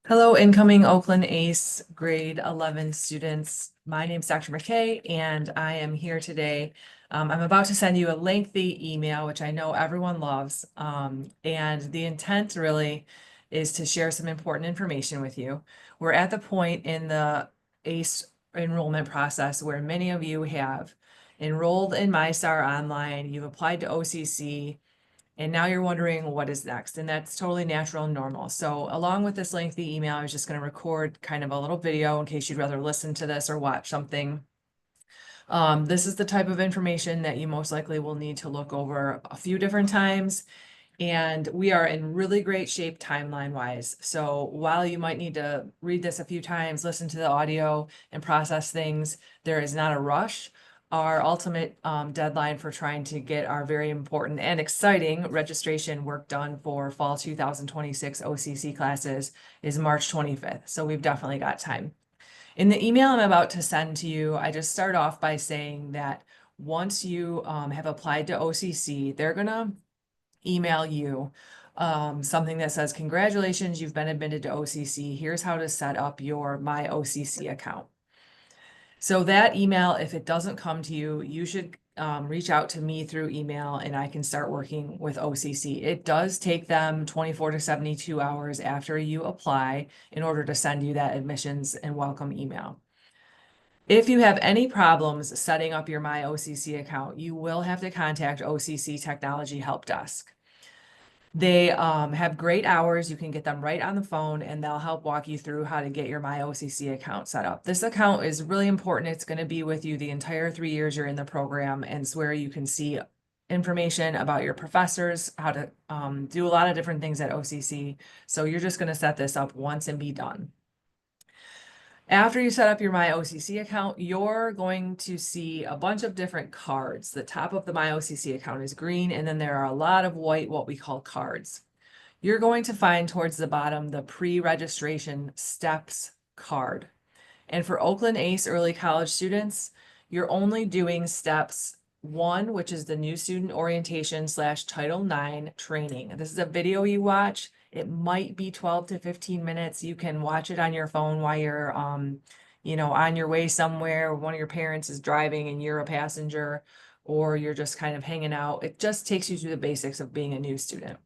Hello, incoming Oakland ACE grade 11 students. My name's Dr. McKay, and I am here today. I'm about to send you a lengthy email, which I know everyone loves. And the intent really is to share some important information with you. We're at the point in the ACE enrollment process where many of you have enrolled in MyStar Online, you've applied to OCC, and now you're wondering what is next, and that's totally natural and normal. So along with this lengthy email, I was just going to record kind of a little video in case you'd rather listen to this or watch something. This is the type of information that you most likely will need to look over a few different times. And we are in really great shape timeline wise. So while you might need to read this a few times, listen to the audio and process things, there is not a rush. Our ultimate deadline for trying to get our very important and exciting registration work done for fall 2026 OCC classes is March 25th. So we've definitely got time. In the email I'm about to send to you, I just start off by saying that once you have applied to OCC, they're going to email you something that says, congratulations, you've been admitted to OCC. Here's how to set up your My OCC account. So that email, if it doesn't come to you, you should reach out to me through email and I can start working with OCC. It does take them 24 to 72 hours after you apply in order to send you that admissions and welcome email. If you have any problems setting up your My OCC account, you will have to contact OCC Technology Help Desk. They have great hours. You can get them right on the phone and they'll help walk you through how to get your My OCC account set up. This account is really important. It's going to be with you the entire 3 years you're in the program, and it's where you can see information about your professors, how to do a lot of different things at OCC. So you're just going to set this up once and be done. After you set up your My OCC account, you're going to see a bunch of different cards. The top of the My OCC account is green, and then there are a lot of white, what we call cards. You're going to find towards the bottom the pre-registration steps card. And for Oakland ACE early college students, you're only doing steps 1, which is the new student orientation / Title IX training. This is a video you watch. It might be 12 to 15 minutes. You can watch it on your phone while you're, on your way somewhere. One of your parents is driving and you're a passenger, or you're just kind of hanging out. It just takes you through the basics of being a new student.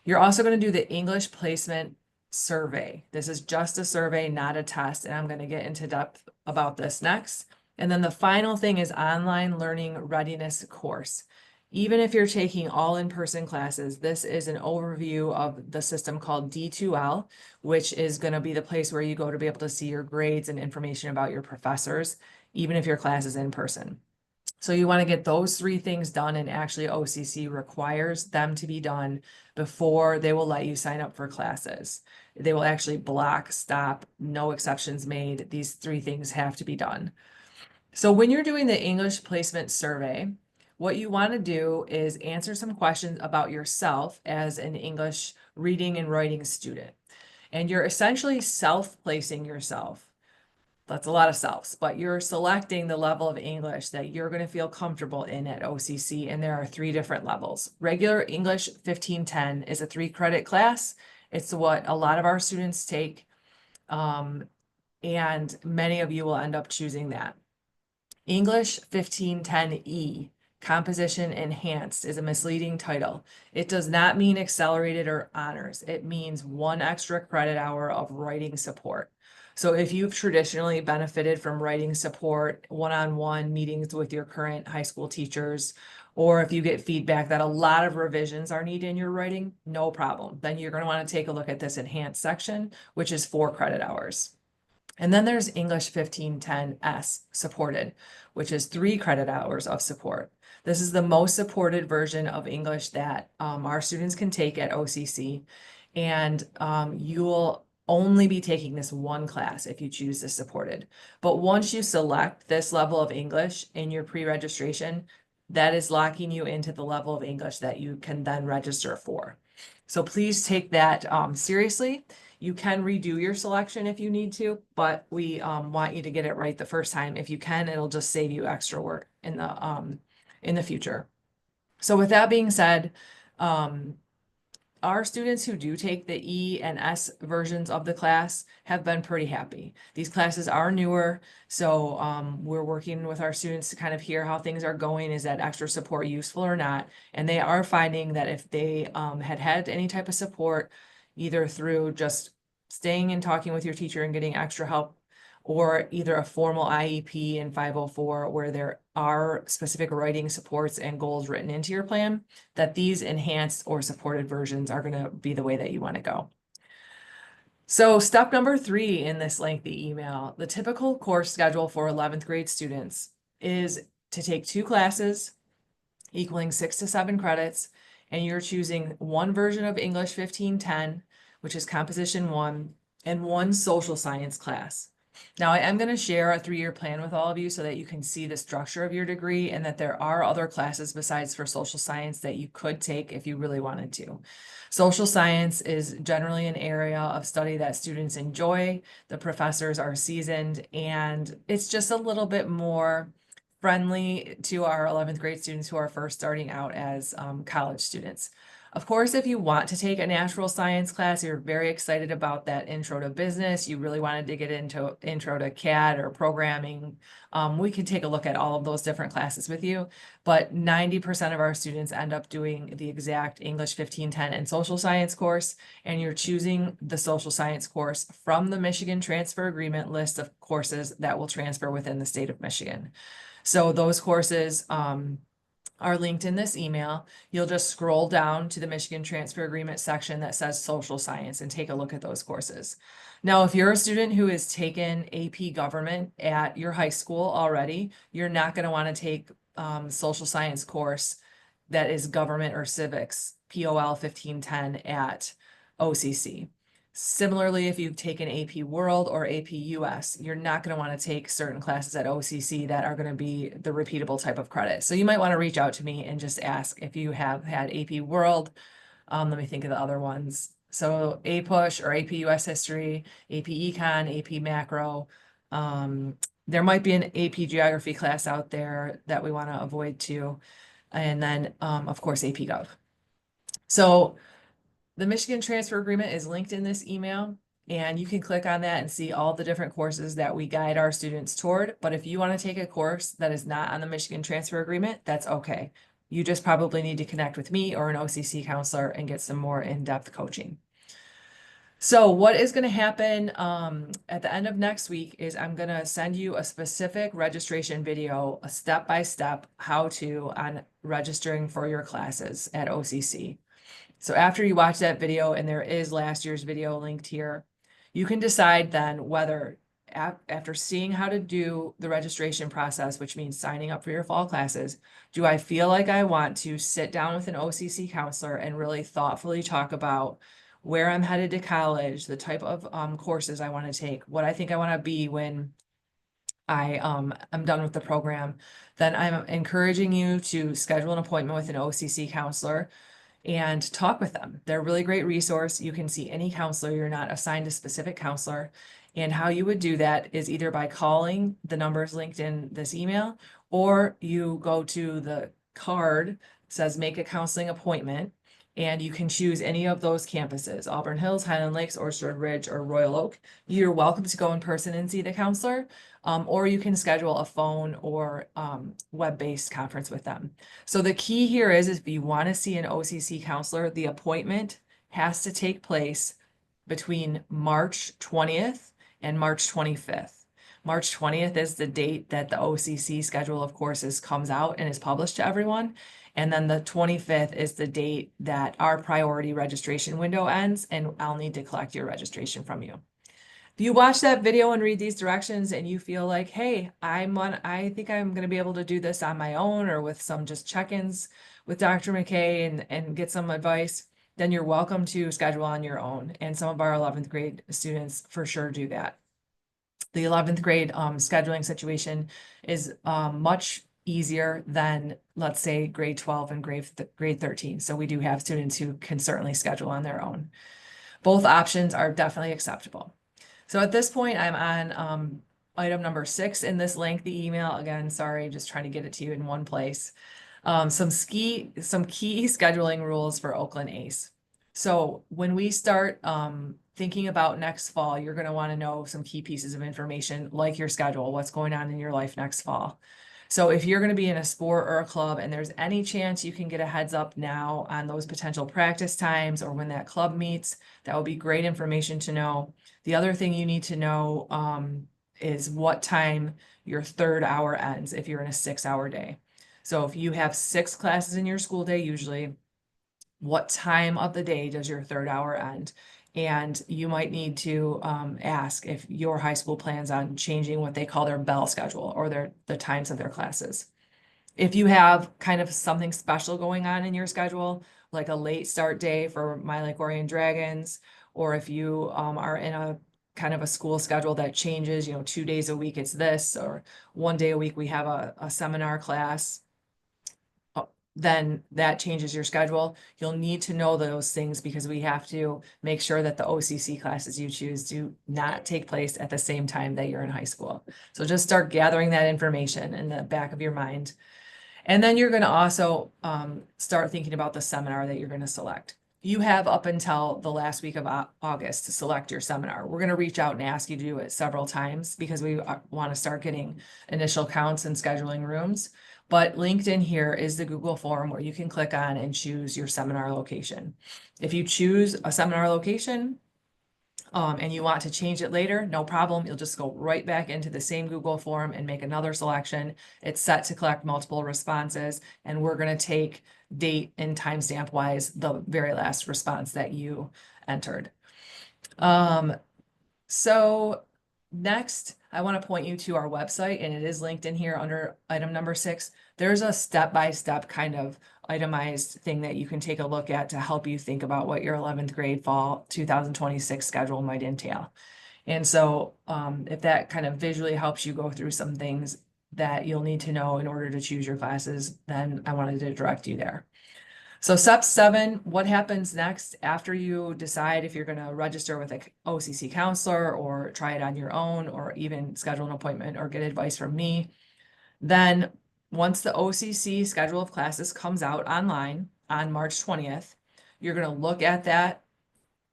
You're also going to do the English placement survey. This is just a survey, not a test, and I'm going to get into depth about this next. And then the final thing is online learning readiness course. Even if you're taking all in-person classes, this is an overview of the system called D2L, which is going to be the place where you go to be able to see your grades and information about your professors, even if your class is in person. So you want to get those 3 things done, and actually OCC requires them to be done before they will let you sign up for classes. They will actually block, stop, no exceptions made. These 3 things have to be done. So when you're doing the English placement survey, what you want to do is answer some questions about yourself as an English reading and writing student. And you're essentially self-placing yourself. That's a lot of selves, but you're selecting the level of English that you're going to feel comfortable in at OCC. And there are 3 different levels. Regular English 1510 is a 3-credit class. It's what a lot of our students take. And many of you will end up choosing that. English 1510E, Composition Enhanced, is a misleading title. It does not mean accelerated or honors. It means 1 extra credit hour of writing support. So if you've traditionally benefited from writing support, one-on-one meetings with your current high school teachers, or if you get feedback that a lot of revisions are needed in your writing, no problem. Then you're going to want to take a look at this enhanced section, which is 4 credit hours. And then there's English 1510S supported, which is 3 credit hours of support. This is the most supported version of English that our students can take at OCC. And you will only be taking this 1 class if you choose this supported. But once you select this level of English in your pre-registration, that is locking you into the level of English that you can then register for. So please take that seriously. You can redo your selection if you need to, but we want you to get it right the first time. If you can, it'll just save you extra work in the future. So with that being said, our students who do take the E and S versions of the class have been pretty happy. These classes are newer, so we're working with our students to kind of hear how things are going. Is that extra support useful or not? And they are finding that if they had any type of support, either through just staying and talking with your teacher and getting extra help, or either a formal IEP in 504 where there are specific writing supports and goals written into your plan, that these enhanced or supported versions are going to be the way that you want to go. So step number 3 in this lengthy email, the typical course schedule for 11th grade students is to take 2 classes equaling 6 to 7 credits, and you're choosing one version of English 1510, which is Composition 1, and one social science class. Now, I am going to share a 3-year plan with all of you so that you can see the structure of your degree and that there are other classes besides for social science that you could take if you really wanted to. Social science is generally an area of study that students enjoy. The professors are seasoned, and it's just a little bit more friendly to our 11th grade students who are first starting out as college students. Of course, if you want to take a natural science class, you're very excited about that intro to business, you really wanted to get into intro to CAD or programming, we can take a look at all of those different classes with you. But 90% of our students end up doing the exact English 1510 and social science course, and you're choosing the social science course from the Michigan Transfer Agreement list of courses that will transfer within the state of Michigan. So those courses are linked in this email. You'll just scroll down to the Michigan Transfer Agreement section that says social science and take a look at those courses. Now, if you're a student who has taken AP government at your high school already, you're not going to want to take social science course that is government or civics, POL 1510 at OCC. Similarly, if you've taken AP World or AP US, you're not going to want to take certain classes at OCC that are going to be the repeatable type of credit. So you might want to reach out to me and just ask if you have had AP World. Let me think of the other ones. So APUSH or AP US History, AP Econ, AP Macro. There might be an AP Geography class out there that we want to avoid too. And then, of course, AP Gov. So the Michigan Transfer Agreement is linked in this email, and you can click on that and see all the different courses that we guide our students toward. But if you want to take a course that is not on the Michigan Transfer Agreement, that's okay. You just probably need to connect with me or an OCC counselor and get some more in-depth coaching. So what is going to happen at the end of next week is I'm going to send you a specific registration video, a step-by-step how-to on registering for your classes at OCC. So after you watch that video, and there is last year's video linked here, you can decide then whether after seeing how to do the registration process, which means signing up for your fall classes, do I feel like I want to sit down with an OCC counselor and really thoughtfully talk about where I'm headed to college, the type of courses I want to take, what I think I want to be when I'm done with the program. Then I'm encouraging you to schedule an appointment with an OCC counselor and talk with them. They're a really great resource. You can see any counselor. You're not assigned a specific counselor. And how you would do that is either by calling the numbers linked in this email, or you go to the card that says make a counseling appointment, and you can choose any of those campuses, Auburn Hills, Highland Lakes, Orchard Ridge, or Royal Oak. You're welcome to go in person and see the counselor, or you can schedule a phone or web-based conference with them. So the key here is if you want to see an OCC counselor, the appointment has to take place between March 20th and March 25th. March 20th is the date that the OCC schedule of courses comes out and is published to everyone. And then the 25th is the date that our priority registration window ends, and I'll need to collect your registration from you. If you watch that video and read these directions and you feel like, hey, I think I'm going to be able to do this on my own or with some just check-ins with Dr. McKay and get some advice, then you're welcome to schedule on your own. And some of our 11th grade students for sure do that. The 11th grade scheduling situation is much easier than, let's say, grade 12 and grade 13. So we do have students who can certainly schedule on their own. Both options are definitely acceptable. So at this point, I'm on item number 6 in this lengthy email. Again, sorry, just trying to get it to you in one place. Some key scheduling rules for Oakland ACE. So when we start thinking about next fall, you're going to want to know some key pieces of information like your schedule, what's going on in your life next fall. So if you're going to be in a sport or a club and there's any chance you can get a heads up now on those potential practice times or when that club meets, that would be great information to know. The other thing you need to know is what time your third hour ends if you're in a 6-hour day. So if you have 6 classes in your school day, usually, what time of the day does your third hour end? And you might need to ask if your high school plans on changing what they call their bell schedule or the times of their classes. If you have kind of something special going on in your schedule, like a late start day for My Lake Orion Dragons, or if you are in a kind of a school schedule that changes, 2 days a week it's this, or 1 day a week we have a seminar class, then that changes your schedule. You'll need to know those things because we have to make sure that the OCC classes you choose do not take place at the same time that you're in high school. So just start gathering that information in the back of your mind. And then you're going to also start thinking about the seminar that you're going to select. You have up until the last week of August to select your seminar. We're going to reach out and ask you to do it several times because we want to start getting initial counts and scheduling rooms. But linked in here is the Google form where you can click on and choose your seminar location. If you choose a seminar location, and you want to change it later, no problem. You'll just go right back into the same Google form and make another selection. It's set to collect multiple responses, and we're going to take date and timestamp wise the very last response that you entered. So next, I want to point you to our website, and it is linked in here under item number 6. There's a step-by-step kind of itemized thing that you can take a look at to help you think about what your 11th grade fall 2026 schedule might entail. And so if that kind of visually helps you go through some things that you'll need to know in order to choose your classes, then I wanted to direct you there. So step 7, what happens next after you decide if you're going to register with an OCC counselor or try it on your own or even schedule an appointment or get advice from me? Then once the OCC schedule of classes comes out online on March 20th, you're going to look at that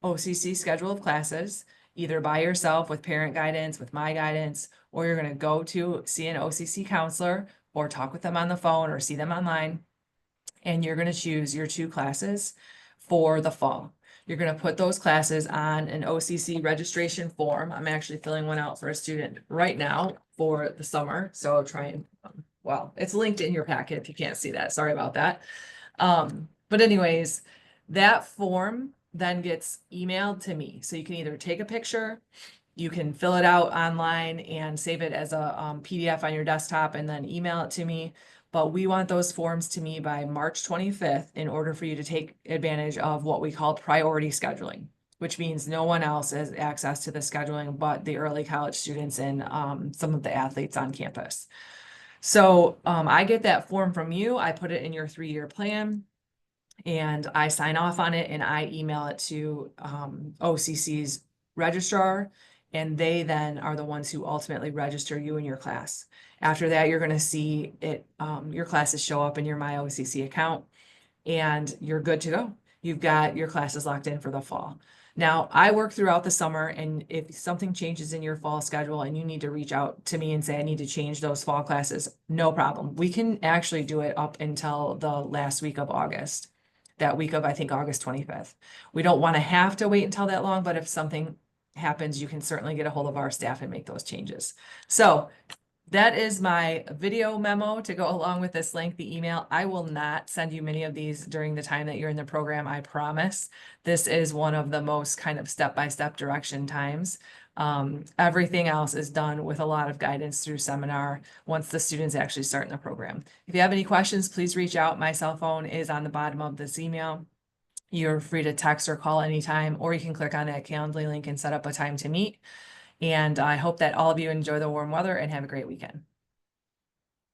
OCC schedule of classes, either by yourself with parent guidance, with my guidance, or you're going to go to see an OCC counselor or talk with them on the phone or see them online. And you're going to choose your 2 classes for the fall. You're going to put those classes on an OCC registration form. I'm actually filling one out for a student right now for the summer. So try and, well, it's linked in your packet if you can't see that. Sorry about that. But anyways, that form then gets emailed to me. So you can either take a picture, you can fill it out online and save it as a PDF on your desktop and then email it to me. But we want those forms to me by March 25th in order for you to take advantage of what we call priority scheduling, which means no one else has access to the scheduling but the early college students and some of the athletes on campus. So I get that form from you. I put it in your 3-year plan and I sign off on it and I email it to OCC's registrar, and they then are the ones who ultimately register you in your class. After that, you're going to see it, your classes show up in your My OCC account and you're good to go. You've got your classes locked in for the fall. Now, I work throughout the summer, and if something changes in your fall schedule and you need to reach out to me and say, I need to change those fall classes, no problem. We can actually do it up until the last week of August, that week of, I think, August 25th. We don't want to have to wait until that long, but if something happens, you can certainly get a hold of our staff and make those changes. So that is my video memo to go along with this lengthy email. I will not send you many of these during the time that you're in the program, I promise. This is one of the most kind of step-by-step direction times. Everything else is done with a lot of guidance through seminar once the students actually start in the program. If you have any questions, please reach out. My cell phone is on the bottom of this email. You're free to text or call anytime, or you can click on that Calendly link and set up a time to meet. And I hope that all of you enjoy the warm weather and have a great weekend.